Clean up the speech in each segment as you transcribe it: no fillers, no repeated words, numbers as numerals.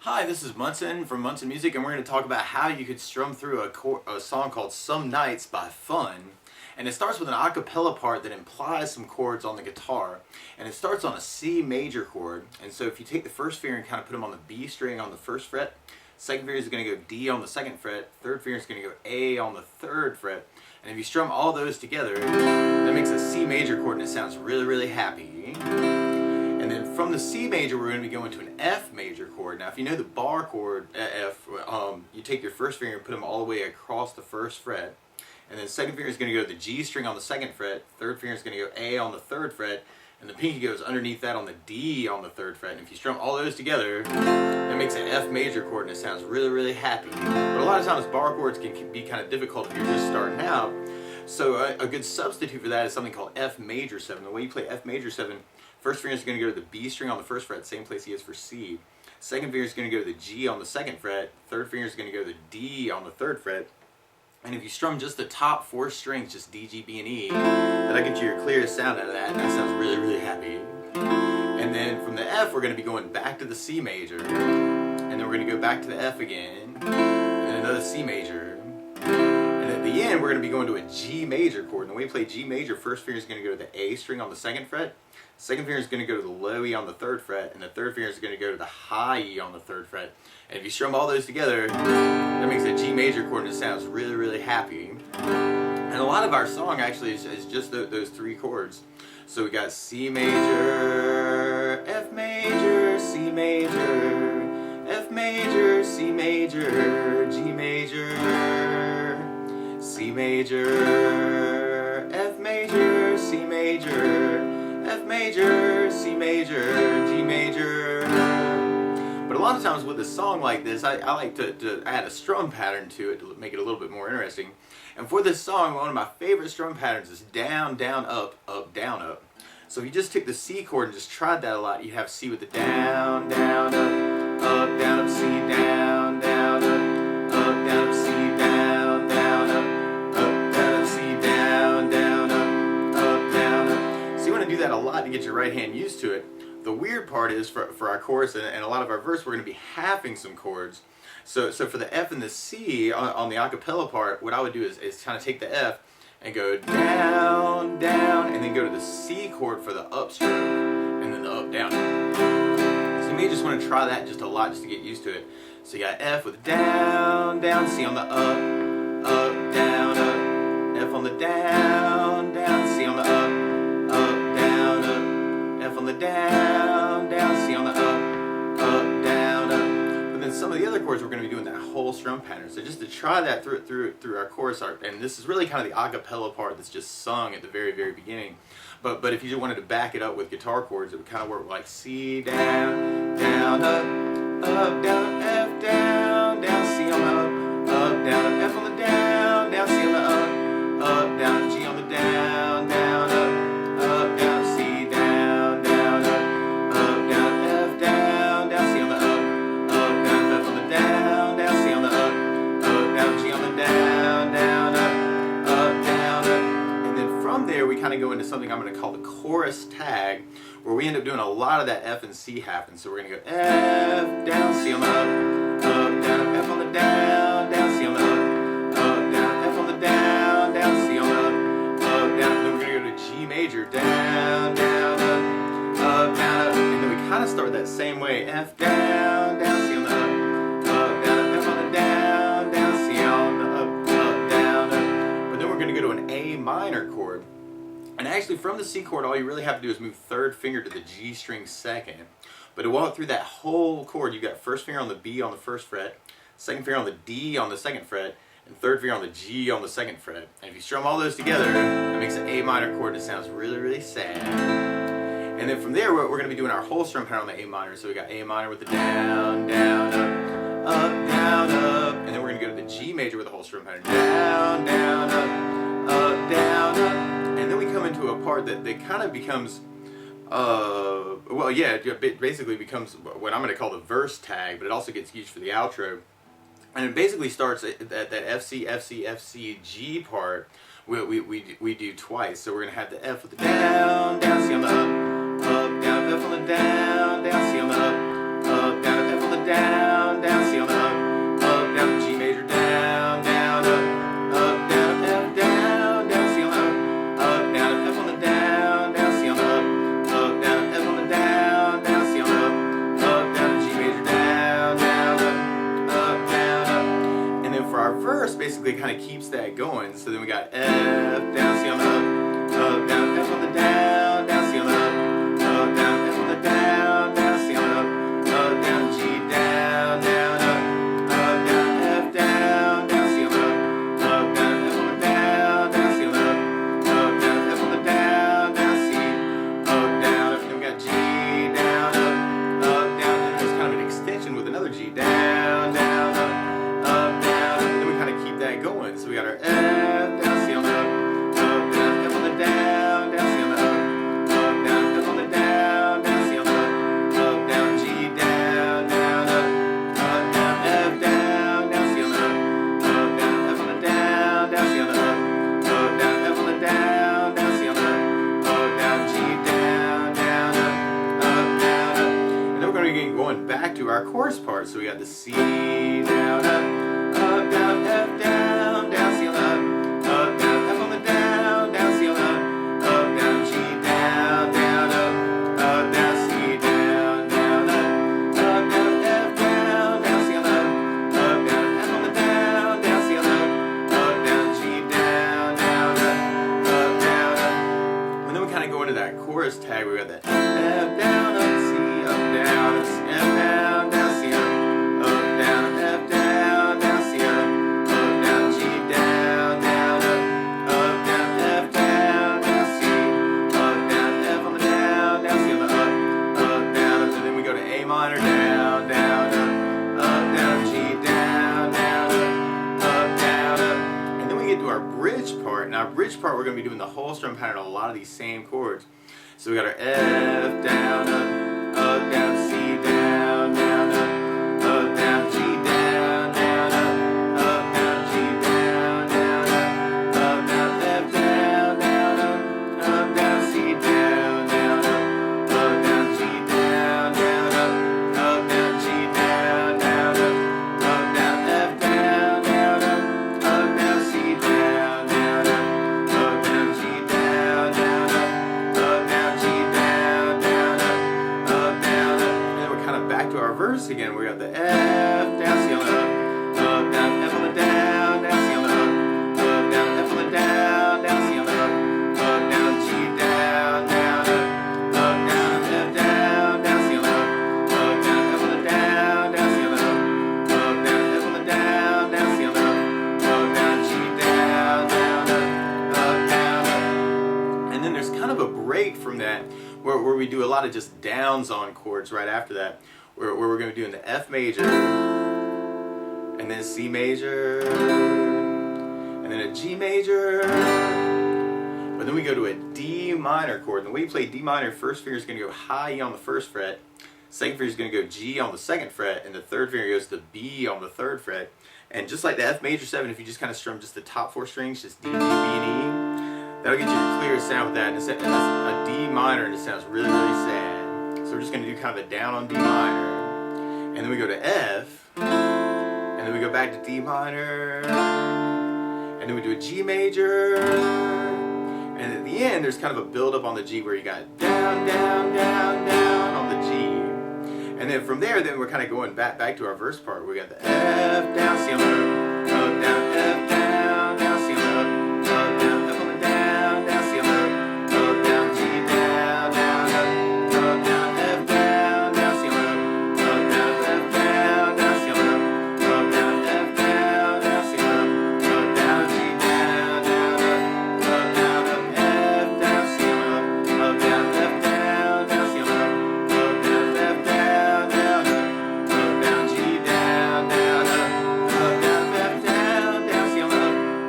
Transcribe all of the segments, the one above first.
Hi, this is Munson from Munson Music, and we're going to talk about how you could strum through a song called Some Nights by Fun. And it starts with an a cappella part that implies some chords on the guitar. And it starts on a C major chord. And so if you take the first finger and kind of put them on the B string on the first fret, second finger is going to go D on the second fret, third finger is going to go A on the third fret. And if you strum all those together, that makes a C major chord, and it sounds really, really happy. And then from the C major, we're going to be going to an F major chord. Now, if you know the bar chord, F, you take your first finger and put them all the way across the first fret. And then second finger is going to go to the G string on the second fret. Third finger is going to go A on the third fret. And the pinky goes underneath that on the D on the third fret. And if you strum all those together, that makes an F major chord, and it sounds really, really happy. But a lot of times bar chords can be kind of difficult if you're just starting out. So a good substitute for that is something called F major 7. The way you play F major 7, first finger is going to go to the B string on the first fret, same place he is for C. Second finger is going to go to the G on the second fret. Third finger is going to go to the D on the third fret. And if you strum just the top 4 strings, just D, G, B, and E, that'll get you your clearest sound out of that, and that sounds really, really happy. And then from the F, we're going to be going back to the C major, and then we're going to go back to the F again, and then another C major. And at the end, we're going to be going to a G major chord. And the way you play G major, first finger is going to go to the A string on the second fret, second finger is going to go to the low E on the third fret, and the third finger is going to go to the high E on the third fret. And if you strum all those together, that makes a G major chord, and it sounds really, really happy. And a lot of our song actually is just those 3 chords. So we got C major, F major, C major, F major, C major, G major, C major, F major, C major, F major, C major, G major. But a lot of times with a song like this, I like to add a strum pattern to it to make it a little bit more interesting. And for this song, one of my favorite strum patterns is down, down, up, up, down, up. So if you just took the C chord and just tried that a lot, you'd have C with the down, down, up, down, up, C, down, down, up, down, up, C, down, down, up, down, up, C, down, down, up, down, up. So you want to do that a lot to get your right hand used to it. The weird part is for our chorus and a lot of our verse, we're going to be halving some chords. So for the F and the C on the a cappella part, what I would do is kind of take the F and go down, down, and then go to the C chord for the up stroke, and then the up, down. So you may just want to try that just a lot just to get used to it. So you got F with down, down, C on the up, down, up, F on the down, down, C on the up, down, up, F on the down, down, C on the up, down, up. But then some of the other chords we're going to be doing that whole strum pattern. So just to try that through our chorus art, and this is really kind of the a cappella part that's just sung at the very, very beginning. But if you just wanted to back it up with guitar chords, it would kind of work like C down, down, up, down, F down, down, C on the up, down, up, F on the down, down, C on the up, down, G on the down, down, up, down, C down, down, up, down, F down, down, C on the up, down, F on the down, down, C on the up, down, G on the down, down, down, up. And then from there, we kind of go into something I'm going to call the chorus tag, where we end up doing a lot of that F and C happen. So we're going to go F, down, C on the up, down, F on the down, down, C on the up, down, F on the down, down, C on the up, down. And then we're going to go to G major, down, down, up, down, up. And then we kind of start that same way, F down, down, C on the up, down, F on the down, down, C on the up, down, up. But then we're going to go to an A minor chord. And actually from the C chord, all you really have to do is move third finger to the G string second. But to walk through that whole chord, you've got first finger on the B on the first fret, second finger on the D on the second fret, and third finger on the G on the second fret. And if you strum all those together, that makes an A minor chord that sounds really, really sad. And then from there, we're going to be doing our whole strum pattern on the A minor. So we got A minor with the down, down, up, down, up. And then we're going to go to the G major with the whole strum pattern. Down, down, up, down, up. And then we come into a part that kind of becomes, it basically becomes what I'm going to call the verse tag, but it also gets used for the outro. And it basically starts at that FC, FC, FC, G part, we do twice. So we're going to have the F with the down, down, C on the up, down, F on the down, down, C on the up, down, F on the down. basically kind of keeps that going. So then we got F, down, C on the up, down, F on the down, down, C on the up, down, F on the down, down, C on the up, down, G, down, down, up, down, F, down, down, C on the up, down, F on the down, down, C on the up, down, F on the down, down, C, up, down, up, then we got G, down, up, down, and there's kind of an extension with another G, down, down, up, down, and then we kind of keep that going. So we got our F, down, C on the up, down, F on the down, down, C on the up, down, F on the down, down, C on the up, down, G, down, down, down, F, down, down, C on the up, down, F on the down, down, C on the up, down, F on the down, down, C on the up, down, G, down, down, down, and then we're going to be going back to our chorus part. So we got the C, down, down, F, down, down, C on the up, down, F on the down, down, C on the up, down, G, down, down, down, C, down, down, down, F, down, down, C on the up, down, F on the down, down, C on the up, down, G, down, down, down, and then we kind of go into that chorus tag. We got that F, down, up, C, up, down, F, down, down, C, up, down, F, down, down, C, up, down, G, down, down, down, F, down, down, C, down, F on the down, down, C on the up, down, and then we go to A minor, down, down, down, G, down, down, down, and then we get to our bridge part. Now, our bridge part, we're going to be doing the whole strum pattern on a lot of these same chords. So we got our F, down, down, C, down, down, down, G, down, down, down, G, down, down, down, F, down, down, down, C, down, down, down, G, down, down, down, G, down, down, down, F, down, down, down, C, down, down, down, G, down, down, down, G, down, down, down, and then we're kind of back to our verse again. We got the F, down, C on the up, down, F on the down, down, C on the up, down, F on the down, down, C on the up, down, G, down, down, down, F, down, down, C on the up, down, F on the down, down, C on the up, down, F on the down, down, C on the up, down, G, down, down, down, and then there's kind of a break from that where we do a lot of just downs on chords right after that, where we're going to be doing the F major, and then C major, and then a G major, but then we go to a D minor chord. And the way you play D minor, first finger is going to go high E on the first fret, second finger is going to go G on the second fret, and the third finger goes to B on the third fret. And just like the F major 7, if you just kind of strum just the top 4 strings, just D, G, B, and E, that'll get you a clear sound with that. And that's a D minor, and it sounds really, really sad. So we're just going to do kind of a down on D minor, and then we go to F, and then we go back to D minor, and then we do a G major, and at the end there's kind of a build up on the G where you got down, down, down, down on the G, and then from there then we're kind of going back to our verse part. We got the F, down, C on the up, down, F, down, down, C on the up, down, F on the down, down, C on the up, down, G, down, down, down, F, down, down, C on the up, down, F, down, down, C on the up, down, F, down, down, C on the up, down, G, down, down, down, F, down, C on the up, down, F, down, down, C on the up, down, F, down, down, down, G, down, down, down, F, down, down, C on the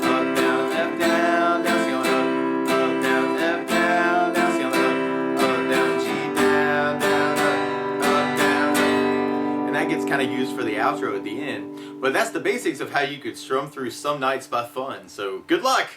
up, down, F, down, down, C on the up, down, F, down, down, C on the up, down, G, down, down, down, and that gets kind of used for the outro at the end. But that's the basics of how you could strum through Some Nights by Fun. So good luck!